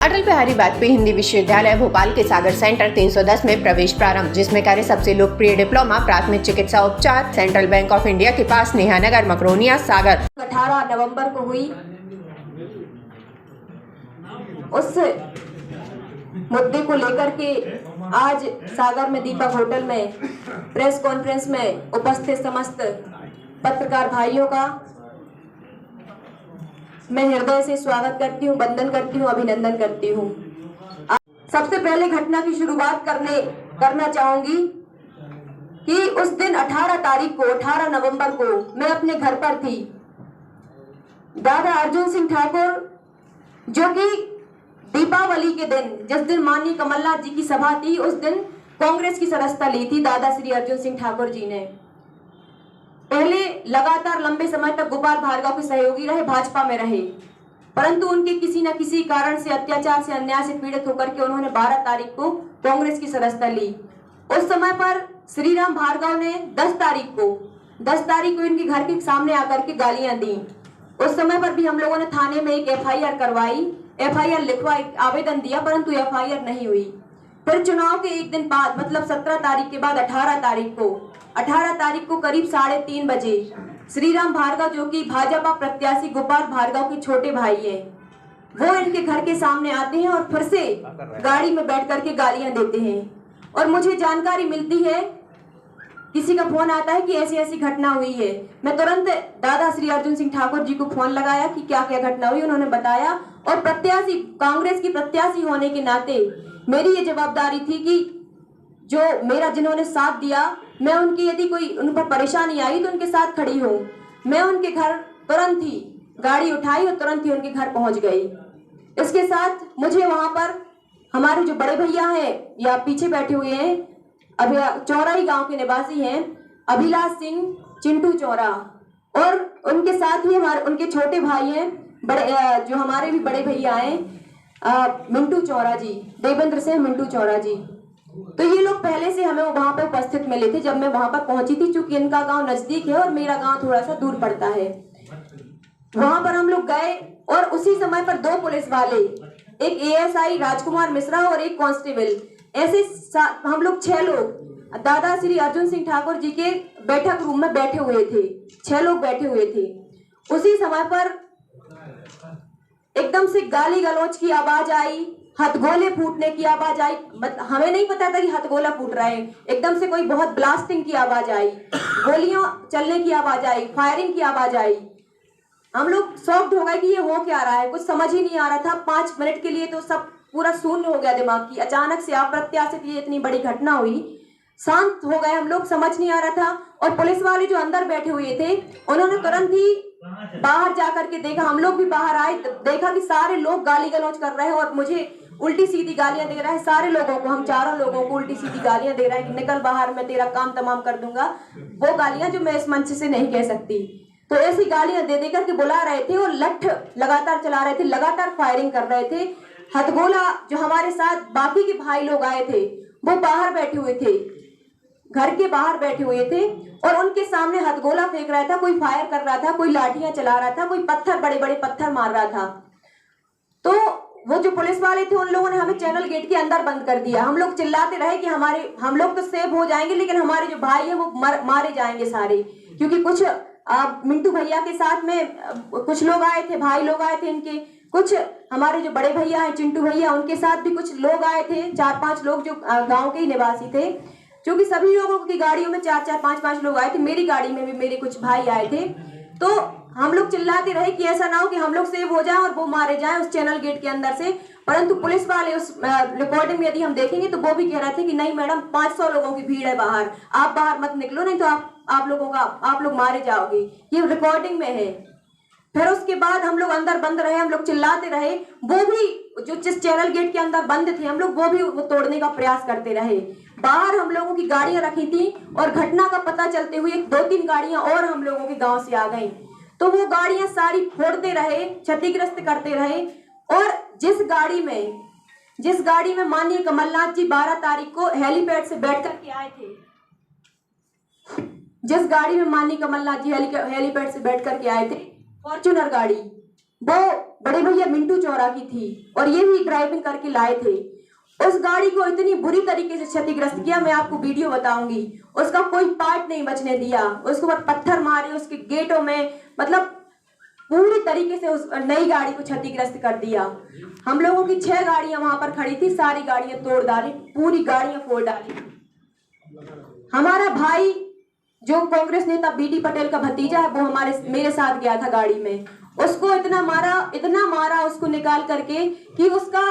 अटल बिहारी वाजपेयी हिंदी विश्वविद्यालय भोपाल के सागर सेंटर 310 में प्रवेश प्रारंभ, जिसमें कार्य सबसे लोकप्रिय डिप्लोमा प्राथमिक चिकित्सा उपचार सेंट्रल बैंक ऑफ इंडिया के पास नेहा नगर मकरोनिया सागर 18 नवंबर को हुई। उस मुद्दे को लेकर के आज सागर में दीपक होटल में प्रेस कॉन्फ्रेंस में उपस्थित समस्त पत्रकार भाइयों का मैं हृदय से स्वागत करती हूँ, वंदन करती हूँ, अभिनंदन करती हूँ। सबसे पहले घटना की शुरुआत करना चाहूंगी कि उस दिन 18 नवंबर को मैं अपने घर पर थी। दादा अर्जुन सिंह ठाकुर, जो कि दीपावली के दिन, जिस दिन माननीय कमलनाथ जी की सभा थी, उस दिन कांग्रेस की सदस्यता ली थी दादा श्री अर्जुन सिंह ठाकुर जी ने। पहले लगातार लंबे समय तक गोपाल भार्गव के सहयोगी रहे, भाजपा में रहे, परंतु उनके किसी न किसी कारण से, अत्याचार से, अन्याय से पीड़ित होकर के उन्होंने 12 तारीख को कांग्रेस की सदस्यता ली। उस समय पर श्री राम भार्गव ने 10 तारीख को इनके घर के सामने आकर के गालियां दी। उस समय पर भी हम लोगों ने थाने में एक FIR करवाई, FIR लिखवाई, आवेदन दिया, परंतु FIR नहीं हुई। फिर चुनाव के एक दिन बाद, मतलब 17 तारीख के बाद 18 तारीख को करीब 3:30 बजे श्री राम भार्गव, जो कि भाजपा प्रत्याशी गोपाल भार्गव के छोटे भाई हैं, वो इनके घर के सामने आते हैं और फिर से गाड़ी में बैठ करके गालियां देते हैं। और मुझे जानकारी मिलती है, किसी का फोन आता है कि ऐसी ऐसी घटना हुई है। मैं तुरंत दादा श्री अर्जुन सिंह ठाकुर जी को फोन लगाया कि क्या क्या घटना हुई। उन्होंने बताया, और प्रत्याशी, कांग्रेस की प्रत्याशी होने के नाते मेरी ये जवाबदारी थी कि जो मेरा, जिन्होंने साथ दिया, मैं उनकी, यदि कोई उन पर परेशानी आई तो उनके साथ खड़ी हूँ। मैं उनके घर तुरंत ही गाड़ी उठाई और तुरंत ही उनके घर पहुंच गई। इसके साथ मुझे वहां पर हमारे जो बड़े भैया हैं, या पीछे बैठे हुए हैं, अभी चौराही गांव के निवासी हैं, अभिलाष सिंह, चिंटू चौरा, और उनके साथ ही हमारे उनके छोटे भाई हैं, बड़े जो हमारे भी बड़े भैया हैं, मिंटू चौरा जी, देवेंद्र सिंह मिंटू चौरा जी। तो ये लोग पहले से हमें वहां पर उपस्थित मिले थे जब मैं वहां पर पहुंची थी, क्योंकि इनका गांव नजदीक है और मेरा गांव थोड़ा सा दूर पड़ता है। वहां पर हम लोग गए और उसी समय पर 2 पुलिस वाले, एक ASI राजकुमार मिश्रा और एक कांस्टेबल, ऐसे हम लोग 6 लोग दादा श्री अर्जुन सिंह ठाकुर जी के बैठक रूम में बैठे हुए थे। 6 लोग बैठे हुए थे। उसी समय पर एकदम से गाली गलौज की आवाज आई, हथगोले फूटने की आवाज आई। हमें नहीं पता था कि हथगोला फूट रहा है। एकदम से कोई बहुत ब्लास्टिंग की आवाज आई, गोलियां चलने की आवाज आई, फायरिंग की आवाज आई। हम लोग शॉक्ड हो गए कि ये हो क्या रहा है, कुछ समझ ही नहीं आ रहा था। 5 मिनट के लिए तो सब पूरा शून्य हो गया दिमाग की। अचानक से अप्रत्याशित ये इतनी बड़ी घटना हुई, शांत हो गए हम लोग, समझ नहीं आ रहा था। और पुलिस वाले जो अंदर बैठे हुए थे, उन्होंने तुरंत ही बाहर जाकर के देखा। हम लोग भी बाहर आए, देखा कि सारे लोग गाली गलौज कर रहे हैं और मुझे उल्टी सीधी गालियां दे रहा है। सारे लोगों को, हम चारों लोगों को उल्टी सीधी गालियां दे रहा है कि निकल बाहर, मैं तेरा काम तमाम कर दूंगा। वो गालियां जो मैं इस मंच से नहीं कह सकती। तो ऐसी गालियां दे देकर के बुला रहे थे और लठ लगातार चला रहे थे, लगातार फायरिंग कर रहे थे। हथगोला, जो हमारे साथ बाकी के भाई लोग आए थे, वो बाहर बैठे हुए थे, घर के बाहर बैठे हुए थे, और उनके सामने हथगोला फेंक रहा था, कोई फायर कर रहा था, कोई लाठियां चला रहा था, कोई पत्थर, बड़े बड़े पत्थर मार रहा था। तो वो जो पुलिस वाले थे, उन लोगों ने हमें चैनल गेट के अंदर बंद कर दिया। हम लोग चिल्लाते रहे कि हम लोग तो सेव हो जाएंगे, लेकिन हमारे जो भाई है वो मारे जाएंगे सारे। क्योंकि कुछ मिंटू भैया के साथ में कुछ लोग आए थे, भाई लोग आए थे इनके, कुछ हमारे जो बड़े भैया हैं, चिंटू भैया, उनके साथ भी कुछ लोग आए थे, 4-5 लोग जो गाँव के ही निवासी थे। क्योंकि सभी लोगों की गाड़ियों में 4-4, 5-5 लोग आए थे। मेरी गाड़ी में भी मेरे कुछ भाई आए थे। तो हम लोग चिल्लाते रहे कि ऐसा ना हो कि हम लोग सेव हो जाएं और वो मारे जाएं उस चैनल गेट के अंदर से। परंतु पुलिस वाले उस रिकॉर्डिंग में यदि हम देखेंगे तो वो भी कह रहे थे कि नहीं मैडम, 500 लोगों की भीड़ है बाहर, आप बाहर मत निकलो, नहीं तो आप लोग मारे जाओगे। ये रिकॉर्डिंग में है। फिर उसके बाद हम लोग अंदर बंद रहे, हम लोग चिल्लाते रहे। वो भी जो जिस चैनल गेट के अंदर बंद थे हम लोग, वो भी वो तोड़ने का प्रयास करते रहे। बाहर हम लोगों की गाड़ियां रखी थी और घटना का पता चलते हुए 2-3 गाड़ियां और हम लोगों के गांव से आ गई। तो वो गाड़ियां सारी फोड़ते रहे, क्षतिग्रस्त करते रहे। और जिस गाड़ी में माननीय कमलनाथ जी 12 तारीख को हेलीपैड से बैठ करके आए थे, जिस गाड़ी में माननीय कमलनाथ जी हेलीपैड से बैठ करके आए थे, फॉर्च्यूनर गाड़ी, वो बड़े भैया मिंटू चौरा की थी और ये भी ड्राइविंग करके लाए थे। उस गाड़ी को इतनी बुरी तरीके से क्षतिग्रस्त किया, मैं आपको वीडियो बताऊंगी। उसका कोई पार्ट नहीं बचने दिया, उसके ऊपर पत्थर मारे, उसके गेटों में, मतलब पूरी तरीके से उस नई गाड़ी को क्षतिग्रस्त कर दिया। हम लोगों की 6 गाड़ियां वहां पर खड़ी थी, सारी गाड़ियां तोड़ डाली, पूरी गाड़ियां फोड़ डाली। हमारा भाई जो कांग्रेस नेता बीडी पटेल का भतीजा है, वो मेरे साथ गया था गाड़ी में। उसको इतना मारा उसको निकाल करके कि उसका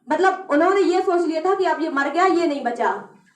मतलब उन्होंने ये सोच लिया था कि अब ये मर गया, ये नहीं बचा,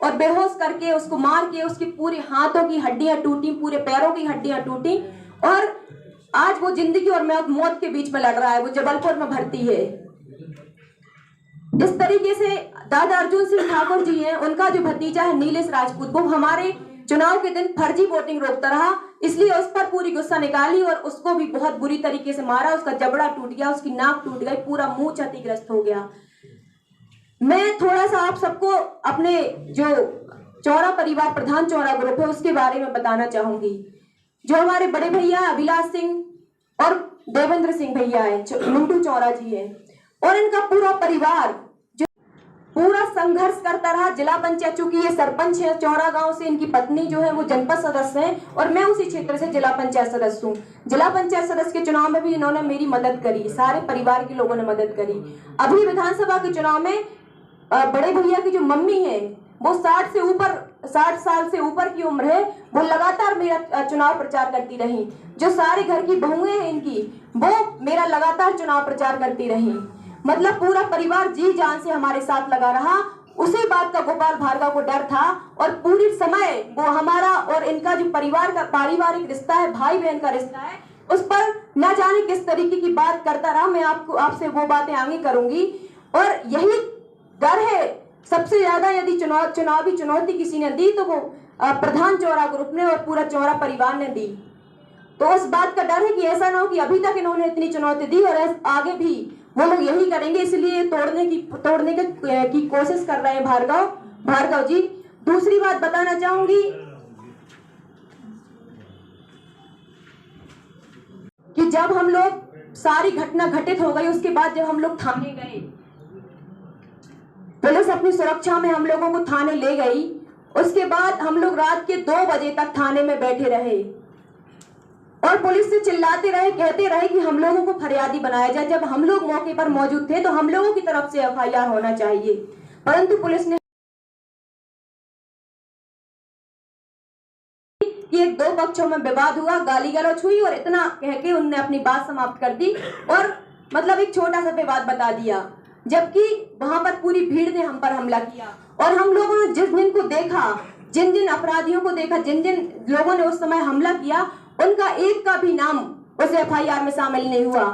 और बेहोश करके उसको मार के उसकी पूरी हाथों की हड्डियां टूटी, पूरे पैरों की हड्डियां टूटी, और आज वो जिंदगी और मौत के बीच में लड़ रहा है। वो जबलपुर में भर्ती है। इस तरीके से दादा अर्जुन सिंह ठाकुर जी हैं, उनका जो भतीजा है नीलेश राजपूत, वो हमारे चुनाव के दिन फर्जी वोटिंग रोकता रहा, इसलिए उस पर पूरी गुस्सा निकाली और उसको भी बहुत बुरी तरीके से मारा। उसका जबड़ा टूट गया, उसकी नाक टूट गई, पूरा मुंह क्षतिग्रस्त हो गया। मैं थोड़ा सा आप सबको अपने जो चौरा परिवार प्रधान चौरा ग्रुप है उसके बारे में बताना चाहूंगी। जो हमारे बड़े भैया अभिलाष सिंह और देवेंद्र सिंह भैया है, मिंटू चौरा जी है, और इनका पूरा परिवार जो पूरा संघर्ष करता रहा। जिला पंचायत, चूंकि ये सरपंच है चौरा गांव से, इनकी पत्नी जो है वो जनपद सदस्य है और मैं उसी क्षेत्र से जिला पंचायत सदस्य हूँ। जिला पंचायत सदस्य के चुनाव में भी इन्होंने मेरी मदद करी, सारे परिवार के लोगों ने मदद करी। अभी विधानसभा के चुनाव में बड़े भैया की जो मम्मी है वो 60 साल से ऊपर की उम्र है, वो लगातार मेरा चुनाव प्रचार करती रही। जो सारे घर की बहुएं हैं इनकी, वो मेरा लगातार चुनाव प्रचार करती रही। मतलब पूरा परिवार जी जान से हमारे साथ लगा रहा। उसी बात का गोपाल भार्गव को डर था और पूरी समय वो हमारा और इनका जो परिवार का पारिवारिक रिश्ता है, भाई बहन का रिश्ता है, उस पर न जाने किस तरीके की बात करता रहा। मैं आपसे वो बातें आगे करूंगी। और यही डर है सबसे ज्यादा, यदि चुनावी चुनौती किसी ने दी तो वो प्रधान चौरा ग्रुप ने और पूरा चौरा परिवार ने दी। तो उस बात का डर है कि ऐसा ना हो कि अभी तक इन्होंने इतनी चुनौती दी और आगे भी वो लोग यही करेंगे, इसलिए तोड़ने की कोशिश कर रहे हैं भार्गव जी। दूसरी बात बताना चाहूंगी कि जब हम लोग सारी घटना घटित हो गई, उसके बाद जब हम लोग थाने गए, पुलिस अपनी सुरक्षा में हम लोगों को थाने ले गई। उसके बाद हम लोग रात के 2 बजे तक थाने में बैठे रहे और पुलिस से चिल्लाते रहे, कहते रहे कि हम लोगों को फरियादी बनाया जाए। जब हम लोग मौके पर मौजूद थे तो हम लोगों की तरफ से एफआईआर होना चाहिए, परंतु पुलिस ने कि 2 पक्षों में विवाद हुआ, गाली गलौज हुई और इतना कह के उनने अपनी बात समाप्त कर दी और मतलब एक छोटा सा विवाद बता दिया। जबकि वहां पर पूरी भीड़ ने हम पर हमला किया और हम लोगों ने जिस दिन को देखा, जिन अपराधियों को देखा, जिन लोगों ने उस समय हमला किया, उनका एक का भी नाम उस एफआईआर में शामिल नहीं हुआ।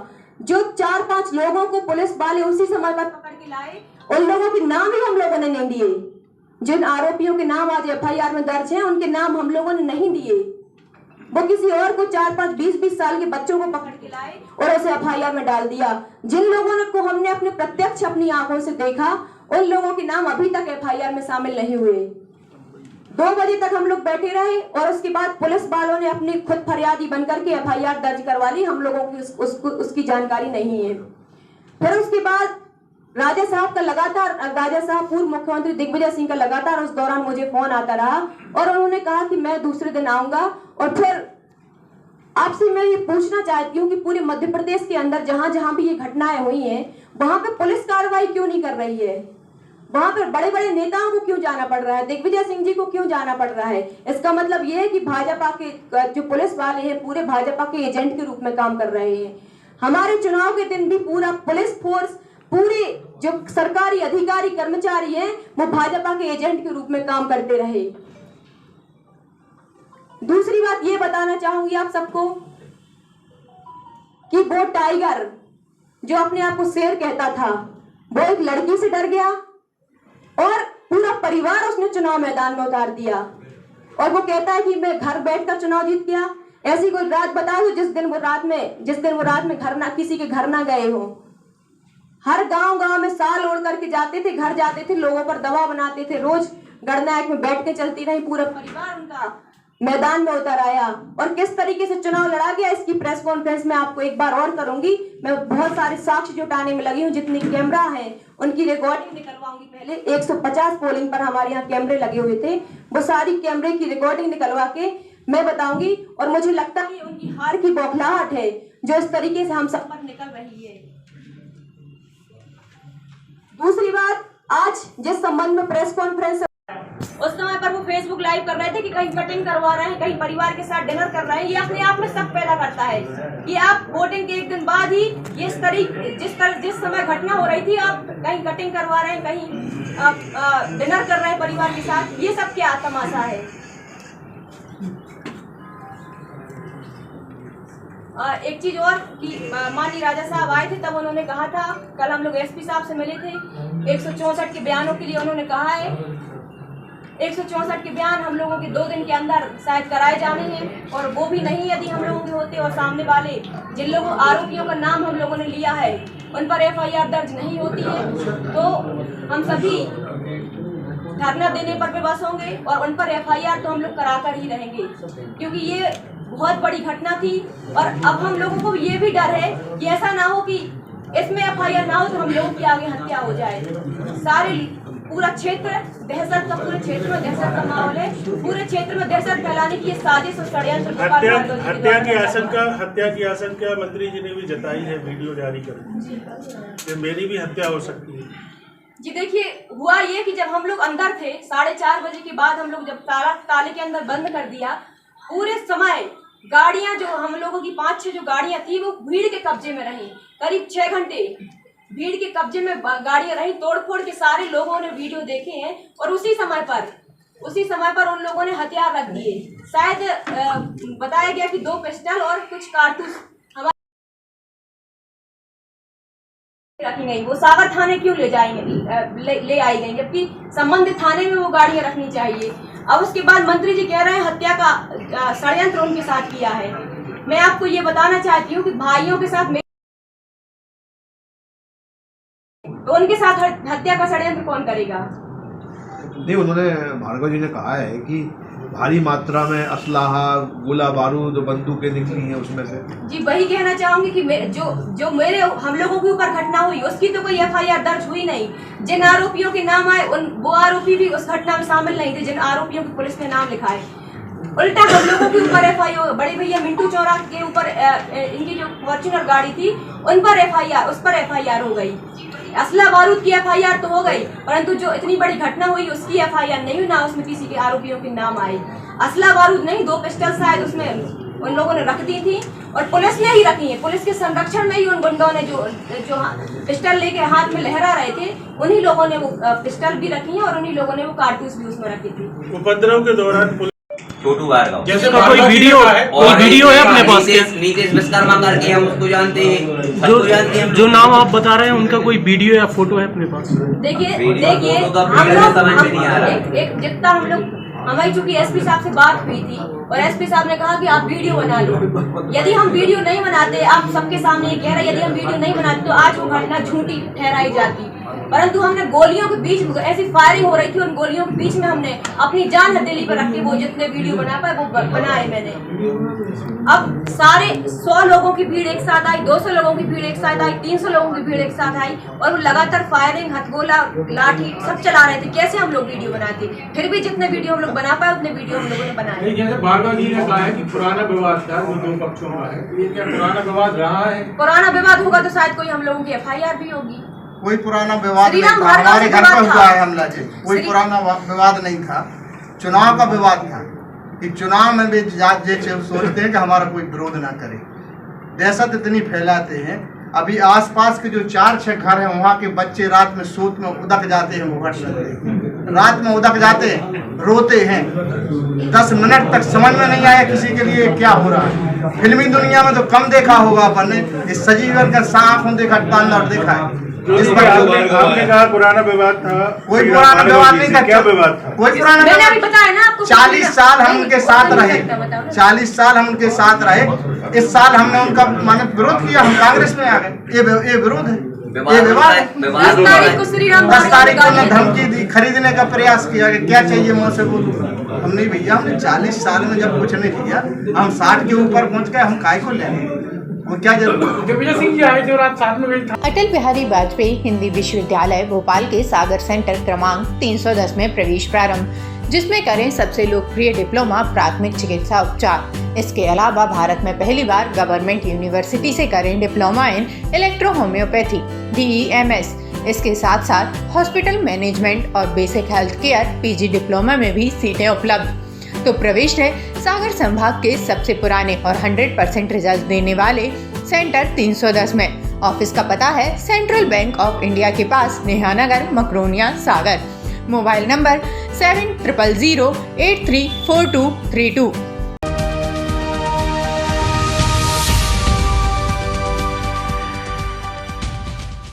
जो 4-5 लोगों को पुलिस वाले उसी समय पर पकड़ के लाए, उन लोगों के नाम ही हम लोगों ने नहीं दिए। जिन आरोपियों के नाम आज एफआईआर में दर्ज हैं, उनके नाम हम लोगों ने नहीं दिए। वो किसी और को 4-5, 20-20 साल के बच्चों को पकड़ के लाए और उसे एफआईआर में डाल दिया। जिन लोगों को हमने अपने प्रत्यक्ष अपनी आंखों से देखा, उन लोगों के नाम अभी तक एफआईआर में शामिल नहीं हुए। 2 बजे तक हम लोग बैठे रहे और उसके बाद पुलिस वालों ने अपनी खुद फरियादी बनकर के एफआईआर दर्ज करवा ली। हम लोगों की उसकी जानकारी नहीं है। फिर उसके बाद राजा साहब पूर्व मुख्यमंत्री दिग्विजय सिंह का लगातार उस दौरान मुझे फोन आता रहा और उन्होंने कहा कि मैं दूसरे दिन आऊंगा। और फिर आपसे मैं ये पूछना चाहती हूँ कि पूरे मध्य प्रदेश के अंदर जहां जहां भी ये घटनाएं हुई हैं, वहां पे पुलिस कार्रवाई क्यों नहीं कर रही है? वहां पर बड़े बड़े नेताओं को क्यों जाना पड़ रहा है? दिग्विजय सिंह जी को क्यों जाना पड़ रहा है? इसका मतलब ये है कि भाजपा के जो पुलिस वाले हैं पूरे भाजपा के एजेंट के रूप में काम कर रहे हैं। हमारे चुनाव के दिन भी पूरा पुलिस फोर्स, पूरे जो सरकारी अधिकारी कर्मचारी हैं, वो भाजपा के एजेंट के रूप में काम करते रहे। दूसरी बात ये बताना चाहूंगी आप सबको कि वो टाइगर जो अपने आप को शेर कहता था, वो एक लड़की से डर गया और पूरा परिवार उसने चुनाव मैदान में उतार दिया और वो कहता है कि मैं घर बैठकर चुनाव जीत गया। ऐसी कोई रात बता दो जिस दिन वो रात में किसी के घर ना गए हो। हर गांव में साल ओढ़ करके जाते थे, घर जाते थे, लोगों पर दबाव बनाते थे। रोज गणनायक में बैठ के चलती रही, पूरा परिवार उनका मैदान में उतर आया और किस तरीके से चुनाव लड़ा गया, इसकी प्रेस कॉन्फ्रेंस में आपको एक बार और करूंगी। मैं बहुत सारे साक्ष्य जुटाने में लगी हूँ, जितने कैमरा हैं उनकी रिकॉर्डिंग निकलवाऊंगी। पहले 150 पोलिंग पर हमारे यहाँ कैमरे लगे हुए थे, वो सारी कैमरे की रिकॉर्डिंग निकलवा के मैं बताऊंगी। और मुझे लगता है उनकी हार की बौखलाहट है जो इस तरीके से हम सब पर निकल रही है। दूसरी बात, आज जिस संबंध में प्रेस कॉन्फ्रेंस उस समय पर वो फेसबुक लाइव कर रहे थे कि कहीं कटिंग करवा रहे हैं, कहीं परिवार के साथ डिनर कर रहे हैं, ये अपने आप में शक पैदा करता है कि आप वोटिंग के एक दिन बाद ही ये जिस समय घटना हो रही थी, आप कहीं कटिंग करवा रहे हैं, कहीं आप डिनर कर रहे हैं परिवार के साथ, ये सब क्या तमाशा है। एक चीज और कि माननीय राजा साहब आए थे, तब उन्होंने कहा था, कल हम लोग एसपी साहब से मिले थे, 164 के बयानों के लिए उन्होंने कहा है 164 के बयान हम लोगों के 2 दिन के अंदर शायद कराए जाने हैं, और वो भी नहीं यदि हम लोगों के होते और सामने वाले जिन लोगों आरोपियों का नाम हम लोगों ने लिया है उन पर FIR दर्ज नहीं होती है, तो हम सभी धरना देने पर विवश होंगे और उन पर FIR तो हम लोग कराकर ही रहेंगे, क्योंकि ये बहुत बड़ी घटना थी। और अब हम लोगों को ये भी डर है कि ऐसा ना हो कि इसमें FIR ना हो तो हम लोगों की आगे हत्या हो जाए। सारे पूरा क्षेत्र दहशत का, पूरे क्षेत्र में दहशत का माहौल है, पूरे क्षेत्र में दहशत फैलाने की साजिश और षड्यंत्र हत्या की आशंका मंत्री जी ने भी जताई है, वीडियो जारी कर मेरी भी हत्या हो सकती है। जी देखिए, हुआ ये कि जब हम लोग अंदर थे 4:30 बजे के बाद हम लोग जब ताले के अंदर बंद कर दिया, पूरे समय गाड़ियां जो हम लोगों की 5-6 जो गाड़ियां थी वो भीड़ के कब्जे में रही, करीब 6 घंटे भीड़ के कब्जे में गाड़ियां रही। तोड़फोड़ के सारे लोगों ने वीडियो देखे हैं और उसी समय पर उन लोगों ने हथियार रख दिए। शायद बताया गया कि 2 पिस्टल और कुछ कारतूस रखी गई। वो सागर थाने क्यों ले आई गई, जबकि संबंधित थाने में वो गाड़ियां रखनी चाहिए। अब उसके बाद मंत्री जी कह रहे हैं हत्या का षड्यंत्र उनके साथ किया है। मैं आपको ये बताना चाहती हूँ कि भाइयों के साथ तो उनके साथ हत्या का षड्यंत्र कौन करेगा? नहीं, उन्होंने भार्गव जी ने कहा है कि भारी मात्रा में असलाहा, गोला बारूद, बंदूकें निकली हैं उसमें से। जी वही कहना चाहूंगी कि जो मेरे हम लोगों के ऊपर घटना हुई उसकी तो कोई FIR दर्ज हुई नहीं। जिन आरोपियों के नाम आए वो आरोपी भी उस घटना में शामिल नहीं थे, जिन आरोपियों की पुलिस ने नाम लिखा है। उल्टा हम लोगों के ऊपर FIR, बड़े भैया मिंटू चौरा के ऊपर इनकी जो फॉर्च्यूनर गाड़ी थी उन पर उस पर FIR हो गई। असला बारूद की FIR तो हो गई, परंतु जो इतनी बड़ी घटना हुई उसकी FIR नहीं हुई, ना उसमें किसी के आरोपियों के नाम आए। असला बारूद नहीं, 2 पिस्टल शायद उसमें उन लोगों ने रख दी थी और पुलिस ने ही रखी है। पुलिस के संरक्षण में ही उन गुंडों ने जो पिस्टल लेके हाथ में लहरा रहे थे, उन्हीं लोगों ने वो पिस्टल भी रखी है और उन्हीं लोगों ने वो कारतूस भी उसमें रखी थी। उपद्रव के दौरान छोटू भार्गव जैसे कोई वीडियो है अपने पास, नीतीश विश्वकर्मा करके हम उसको जानते हैं, जो नाम आप बता रहे हैं उनका कोई वीडियो या फोटो है अपने पास? देखिए जितना हम लोग हमारी चूंकि एसपी साहब से बात हुई थी और एसपी साहब ने कहा कि आप वीडियो बना लो। यदि हम वीडियो नहीं बनाते, आप सबके सामने ये कह रहे हैं, यदि हम वीडियो नहीं बनाते तो आज वो घटना झूठी ठहराई जाती। परंतु हमने गोलियों के बीच में ऐसी फायरिंग हो रही थी, उन गोलियों के बीच में हमने अपनी जान हथेली पर रख के वो जितने वीडियो बना पाए वो बनाए मैंने। अब सारे 100 लोगों की भीड़ एक साथ आई, 200 लोगों की भीड़ एक साथ आई, 300 लोगों की भीड़ एक साथ आई और वो लगातार फायरिंग, हथगोला, लाठी सब चला रहे थे। कैसे हम लोग वीडियो बनाते? फिर भी जितने वीडियो हम लोग बना पाए उतने वीडियो हम लोगों ने बनाए। जैसे भार्गव जी ने कहा है कि पुराना विवाद था, वो 2 पक्षों का है, ये क्या पुराना विवाद रहा है? पुराना विवाद होगा तो शायद कोई हम लोगों की FIR भी होगी। कोई पुराना विवाद नहीं था, हमारे घर पर हुआ है हमला जी, कोई पुराना विवाद नहीं था, चुनाव का विवाद था कि चुनाव में भी जो सोचते हैं कि हमारा कोई विरोध ना करे, दहशत इतनी फैलाते हैं। अभी आसपास के जो 4-6 घर हैं वहाँ के बच्चे रात में सोच में उदक जाते हैं, वो रात में उदक जाते हैं, रोते हैं। 10 मिनट तक समझ में नहीं आया किसी के लिए क्या हो रहा है। फिल्मी दुनिया में तो कम देखा होगा अपन ने, इस सजीवन का आंखों देखा तांडव देखा है। आपने कहा पुराना विवाद था, कोई पुराना विवाद नहीं था। क्या विवाद था? कोई पुराना मैंने अभी बताया ना आपको। 40 साल हम उनके साथ रहे, 40 साल हम उनके साथ रहे। इस साल हमने उनका माने विरोध किया, हम कांग्रेस में आ गए। ये विरोध है। ये विवाद है। 10 तारीख को श्री राम 10 तारीख को मैं धमकी दी, खरीदने का प्रयास किया कि क्या चाहिए मैं उसे बोलूँ। हम नहीं भैया, हमने 40 साल में जब कुछ नहीं किया, हम 60 के ऊपर पहुंच गए, हम काय को लेंगे, वो क्या जरूरत। दिग्विजय सिंह जी आए थे रात 7 में गई था। अटल बिहारी वाजपेयी हिंदी विश्वविद्यालय भोपाल के सागर सेंटर क्रमांक 310 में प्रवेश प्रारंभ, जिसमें करें सबसे लोकप्रिय डिप्लोमा प्राथमिक चिकित्सा उपचार। इसके अलावा भारत में पहली बार गवर्नमेंट यूनिवर्सिटी से करें diploma in electro homeopathy DEMS। इसके साथ साथ हॉस्पिटल मैनेजमेंट और basic health care PG diploma में भी सीटें उपलब्ध। तो प्रवेश है सागर संभाग के सबसे पुराने और 100% रिजल्ट देने वाले सेंटर 310 में। ऑफिस का पता है सेंट्रल बैंक ऑफ इंडिया के पास, नेहानगर, मकरोनिया, सागर। Mobile number 7000834232।